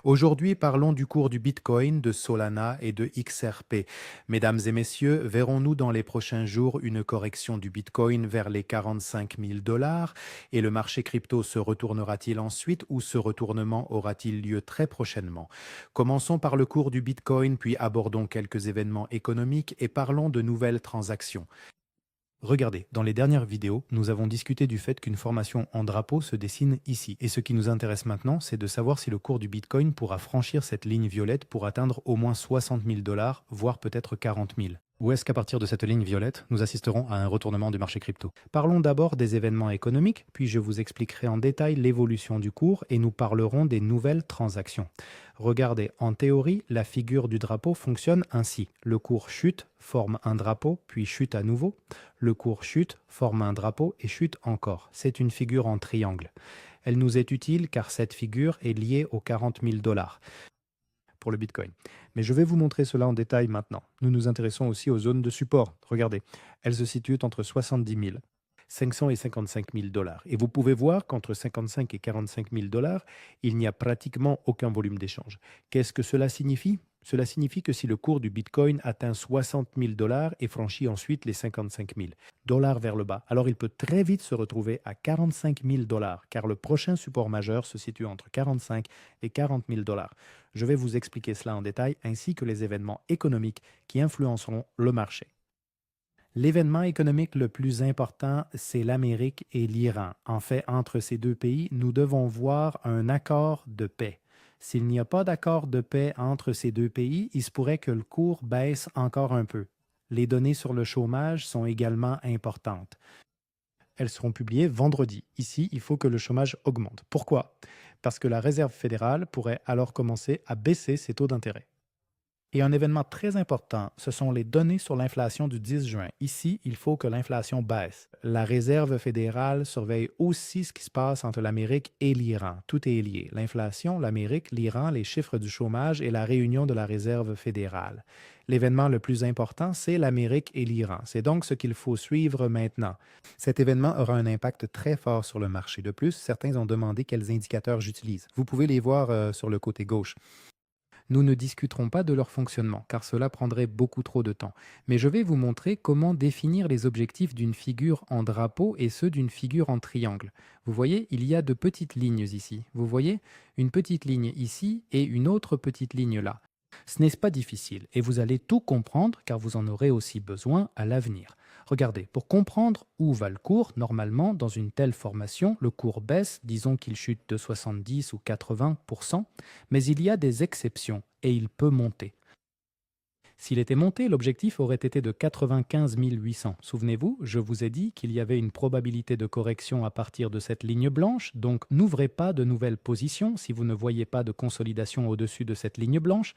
Aujourd'hui, parlons du cours du Bitcoin, de Solana et de XRP. Mesdames et messieurs, verrons-nous dans les prochains jours une correction du Bitcoin vers les 45 000 dollars et le marché crypto se retournera-t-il ensuite ou ce retournement aura-t-il lieu très prochainement? Commençons par le cours du Bitcoin, puis abordons quelques événements économiques et parlons de nouvelles transactions. Regardez, dans les dernières vidéos, nous avons discuté du fait qu'une formation en drapeau se dessine ici. Et ce qui nous intéresse maintenant, c'est de savoir si le cours du Bitcoin pourra franchir cette ligne violette pour atteindre au moins 60 000 dollars, voire peut-être 40 000. Ou est-ce qu'à partir de cette ligne violette, nous assisterons à un retournement du marché crypto? Parlons d'abord des événements économiques, puis je vous expliquerai en détail l'évolution du cours et nous parlerons des nouvelles transactions. Regardez, en théorie, la figure du drapeau fonctionne ainsi. Le cours chute, forme un drapeau, puis chute à nouveau. Le cours chute, forme un drapeau et chute encore. C'est une figure en triangle. Elle nous est utile car cette figure est liée aux 40 000 dollars pour le Bitcoin. Mais je vais vous montrer cela en détail maintenant. Nous nous intéressons aussi aux zones de support. Regardez, elles se situent entre 70 000, 500 et 55 000 dollars. Et vous pouvez voir qu'entre 55 et 45 000 dollars, il n'y a pratiquement aucun volume d'échange. Qu'est-ce que cela signifie? Cela signifie que si le cours du Bitcoin atteint 60 000 dollars et franchit ensuite les 55 000 dollars vers le bas, alors il peut très vite se retrouver à 45 000 dollars, car le prochain support majeur se situe entre 45 et 40 000 dollars. Je vais vous expliquer cela en détail, ainsi que les événements économiques qui influenceront le marché. L'événement économique le plus important, c'est l'Amérique et l'Iran. En fait, entre ces deux pays, nous devons voir un accord de paix. S'il n'y a pas d'accord de paix entre ces deux pays, il se pourrait que le cours baisse encore un peu. Les données sur le chômage sont également importantes. Elles seront publiées vendredi. Ici, il faut que le chômage augmente. Pourquoi? Parce que la Réserve fédérale pourrait alors commencer à baisser ses taux d'intérêt. Et un événement très important, ce sont les données sur l'inflation du 10 juin. Ici, il faut que l'inflation baisse. La Réserve fédérale surveille aussi ce qui se passe entre l'Amérique et l'Iran. Tout est lié. L'inflation, l'Amérique, l'Iran, les chiffres du chômage et la réunion de la Réserve fédérale. L'événement le plus important, c'est l'Amérique et l'Iran. C'est donc ce qu'il faut suivre maintenant. Cet événement aura un impact très fort sur le marché. De plus, certains ont demandé quels indicateurs j'utilise. Vous pouvez les voir sur le côté gauche. Nous ne discuterons pas de leur fonctionnement, car cela prendrait beaucoup trop de temps. Mais je vais vous montrer comment définir les objectifs d'une figure en drapeau et ceux d'une figure en triangle. Vous voyez, il y a de petites lignes ici. Vous voyez, une petite ligne ici et une autre petite ligne là. Ce n'est pas difficile et vous allez tout comprendre car vous en aurez aussi besoin à l'avenir. Regardez, pour comprendre où va le cours, normalement, dans une telle formation, le cours baisse, disons qu'il chute de 70 ou 80%, mais il y a des exceptions et il peut monter. S'il était monté, l'objectif aurait été de 95 800. Souvenez-vous, je vous ai dit qu'il y avait une probabilité de correction à partir de cette ligne blanche, donc n'ouvrez pas de nouvelles positions si vous ne voyez pas de consolidation au-dessus de cette ligne blanche.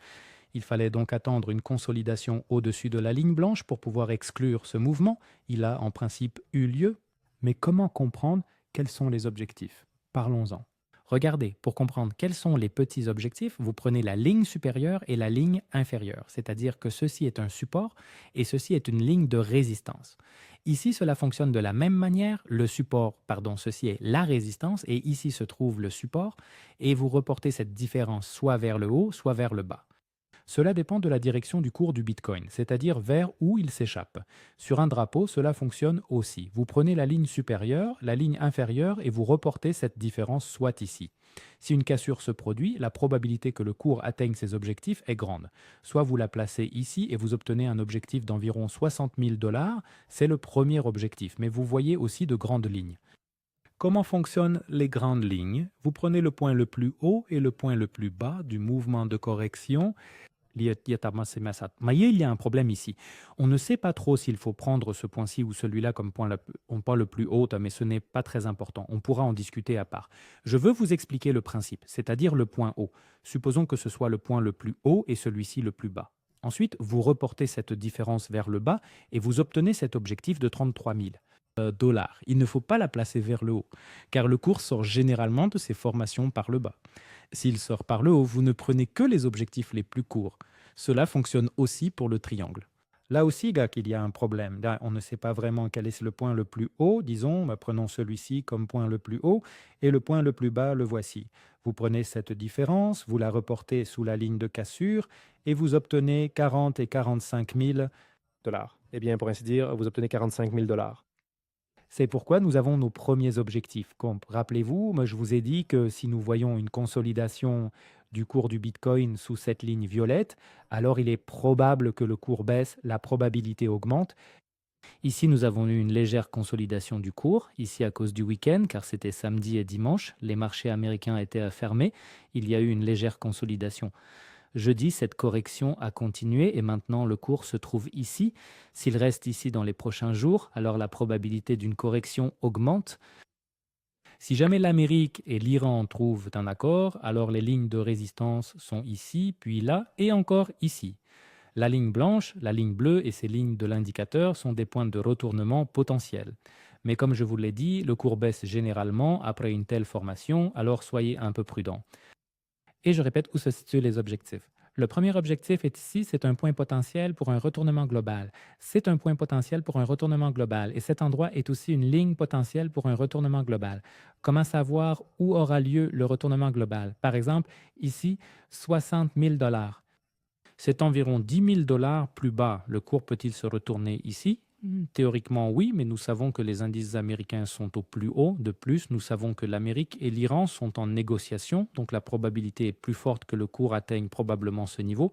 Il fallait donc attendre une consolidation au-dessus de la ligne blanche pour pouvoir exclure ce mouvement. Il a en principe eu lieu. Mais comment comprendre quels sont les objectifs? Parlons-en. Regardez, pour comprendre quels sont les petits objectifs, vous prenez la ligne supérieure et la ligne inférieure, c'est-à-dire que ceci est un support et ceci est une ligne de résistance. Ici, cela fonctionne de la même manière. Le support, pardon, ceci est la résistance et ici se trouve le support et vous reportez cette différence soit vers le haut, soit vers le bas. Cela dépend de la direction du cours du Bitcoin, c'est-à-dire vers où il s'échappe. Sur un drapeau, cela fonctionne aussi. Vous prenez la ligne supérieure, la ligne inférieure et vous reportez cette différence soit ici. Si une cassure se produit, la probabilité que le cours atteigne ses objectifs est grande. Soit vous la placez ici et vous obtenez un objectif d'environ 60 000 dollars, c'est le premier objectif, mais vous voyez aussi de grandes lignes. Comment fonctionnent les grandes lignes? Vous prenez le point le plus haut et le point le plus bas du mouvement de correction. Mais il y a un problème ici. On ne sait pas trop s'il faut prendre ce point-ci ou celui-là comme point le plus haut, mais ce n'est pas très important. On pourra en discuter à part. Je veux vous expliquer le principe, c'est-à-dire le point haut. Supposons que ce soit le point le plus haut et celui-ci le plus bas. Ensuite, vous reportez cette différence vers le bas et vous obtenez cet objectif de 33 000 dollars. Il ne faut pas la placer vers le haut, car le cours sort généralement de ces formations par le bas. S'il sort par le haut, vous ne prenez que les objectifs les plus courts. Cela fonctionne aussi pour le triangle. Là aussi, gars, qu'il y a un problème. Là, on ne sait pas vraiment quel est le point le plus haut, disons, bah, prenons celui-ci comme point le plus haut, et le point le plus bas, le voici. Vous prenez cette différence, vous la reportez sous la ligne de cassure, et vous obtenez 40 et 45 000 Dollars. Eh bien, pour ainsi dire, vous obtenez 45 000 dollars. C'est pourquoi nous avons nos premiers objectifs. Comme, rappelez-vous, moi, je vous ai dit que si nous voyons une consolidation du cours du Bitcoin sous cette ligne violette, alors il est probable que le cours baisse, la probabilité augmente. Ici, nous avons eu une légère consolidation du cours, ici à cause du week-end, car c'était samedi et dimanche, les marchés américains étaient fermés, il y a eu une légère consolidation. Jeudi, cette correction a continué et maintenant le cours se trouve ici. S'il reste ici dans les prochains jours, alors la probabilité d'une correction augmente. Si jamais l'Amérique et l'Iran trouvent un accord, alors les lignes de résistance sont ici, puis là et encore ici. La ligne blanche, la ligne bleue et ces lignes de l'indicateur sont des points de retournement potentiels. Mais comme je vous l'ai dit, le cours baisse généralement après une telle formation, alors soyez un peu prudent. Et je répète où se situent les objectifs. Le premier objectif est ici, c'est un point potentiel pour un retournement global. C'est un point potentiel pour un retournement global et cet endroit est aussi une ligne potentielle pour un retournement global. Comment savoir où aura lieu le retournement global? Par exemple, ici, 60 000 dollars. C'est environ 10 000 dollars plus bas. Le cours peut-il se retourner ici? Théoriquement, oui, mais nous savons que les indices américains sont au plus haut. De plus, nous savons que l'Amérique et l'Iran sont en négociation, donc la probabilité est plus forte que le cours atteigne probablement ce niveau.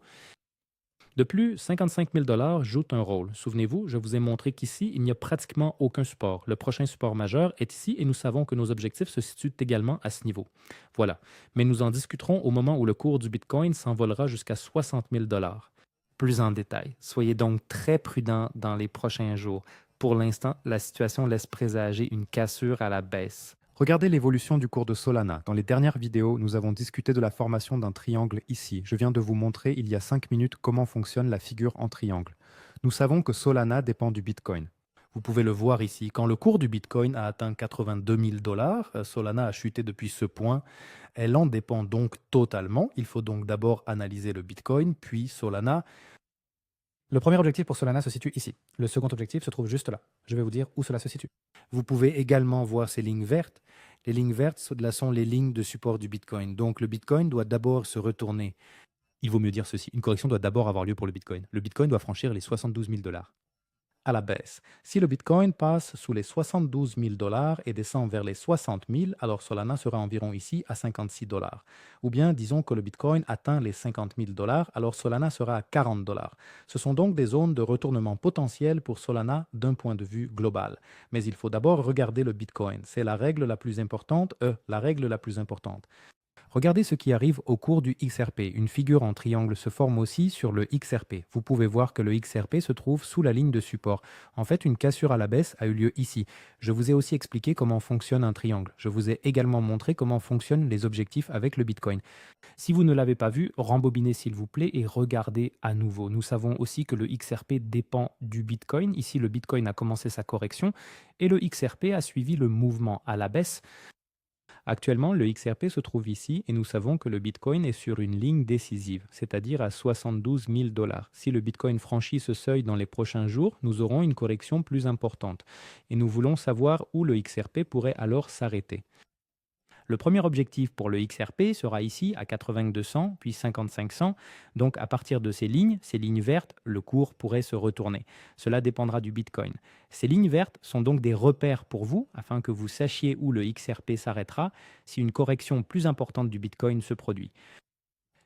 De plus, 55 000 dollars jouent un rôle. Souvenez-vous, je vous ai montré qu'ici, il n'y a pratiquement aucun support. Le prochain support majeur est ici et nous savons que nos objectifs se situent également à ce niveau. Voilà. Mais nous en discuterons au moment où le cours du Bitcoin s'envolera jusqu'à 60 000 dollars. Plus en détail. Soyez donc très prudents dans les prochains jours. Pour l'instant, la situation laisse présager une cassure à la baisse. Regardez l'évolution du cours de Solana. Dans les dernières vidéos, nous avons discuté de la formation d'un triangle ici. Je viens de vous montrer il y a 5 minutes comment fonctionne la figure en triangle. Nous savons que Solana dépend du Bitcoin. Vous pouvez le voir ici. Quand le cours du Bitcoin a atteint 82 000 dollars, Solana a chuté depuis ce point. Elle en dépend donc totalement. Il faut donc d'abord analyser le Bitcoin, puis Solana. Le premier objectif pour Solana se situe ici. Le second objectif se trouve juste là. Je vais vous dire où cela se situe. Vous pouvez également voir ces lignes vertes. Les lignes vertes, là sont les lignes de support du Bitcoin. Donc le Bitcoin doit d'abord se retourner. Il vaut mieux dire ceci. Une correction doit d'abord avoir lieu pour le Bitcoin. Le Bitcoin doit franchir les 72 000 dollars à la baisse. Si le Bitcoin passe sous les 72 000 dollars et descend vers les 60 000, alors Solana sera environ ici à 56 dollars. Ou bien disons que le Bitcoin atteint les 50 000 dollars, alors Solana sera à 40 dollars. Ce sont donc des zones de retournement potentielles pour Solana d'un point de vue global. Mais il faut d'abord regarder le Bitcoin. C'est la règle la plus importante, la règle la plus importante. Regardez ce qui arrive au cours du XRP. Une figure en triangle se forme aussi sur le XRP. Vous pouvez voir que le XRP se trouve sous la ligne de support. En fait, une cassure à la baisse a eu lieu ici. Je vous ai aussi expliqué comment fonctionne un triangle. Je vous ai également montré comment fonctionnent les objectifs avec le Bitcoin. Si vous ne l'avez pas vu, rembobinez s'il vous plaît et regardez à nouveau. Nous savons aussi que le XRP dépend du Bitcoin. Ici, le Bitcoin a commencé sa correction et le XRP a suivi le mouvement à la baisse. Actuellement, le XRP se trouve ici et nous savons que le Bitcoin est sur une ligne décisive, c'est-à-dire à 72 000 dollars. Si le Bitcoin franchit ce seuil dans les prochains jours, nous aurons une correction plus importante. Et nous voulons savoir où le XRP pourrait alors s'arrêter. Le premier objectif pour le XRP sera ici à 8200 puis 5500. Donc à partir de ces lignes vertes, le cours pourrait se retourner. Cela dépendra du Bitcoin. Ces lignes vertes sont donc des repères pour vous afin que vous sachiez où le XRP s'arrêtera si une correction plus importante du Bitcoin se produit.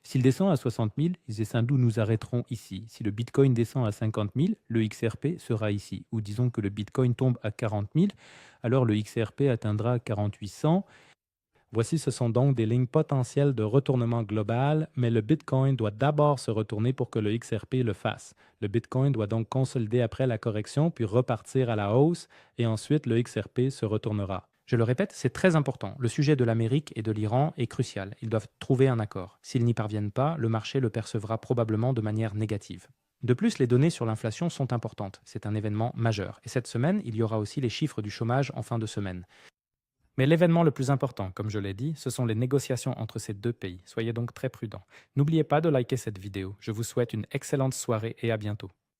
S'il descend à 60 000, nous nous arrêterons ici. Si le Bitcoin descend à 50 000, le XRP sera ici. Ou disons que le Bitcoin tombe à 40 000, alors le XRP atteindra 4800. Voici, ce sont donc des lignes potentielles de retournement global, mais le Bitcoin doit d'abord se retourner pour que le XRP le fasse. Le Bitcoin doit donc consolider après la correction, puis repartir à la hausse, et ensuite le XRP se retournera. Je le répète, c'est très important. Le sujet de l'Amérique et de l'Iran est crucial. Ils doivent trouver un accord. S'ils n'y parviennent pas, le marché le percevra probablement de manière négative. De plus, les données sur l'inflation sont importantes. C'est un événement majeur. Et cette semaine, il y aura aussi les chiffres du chômage en fin de semaine. Mais l'événement le plus important, comme je l'ai dit, ce sont les négociations entre ces deux pays. Soyez donc très prudents. N'oubliez pas de liker cette vidéo. Je vous souhaite une excellente soirée et à bientôt.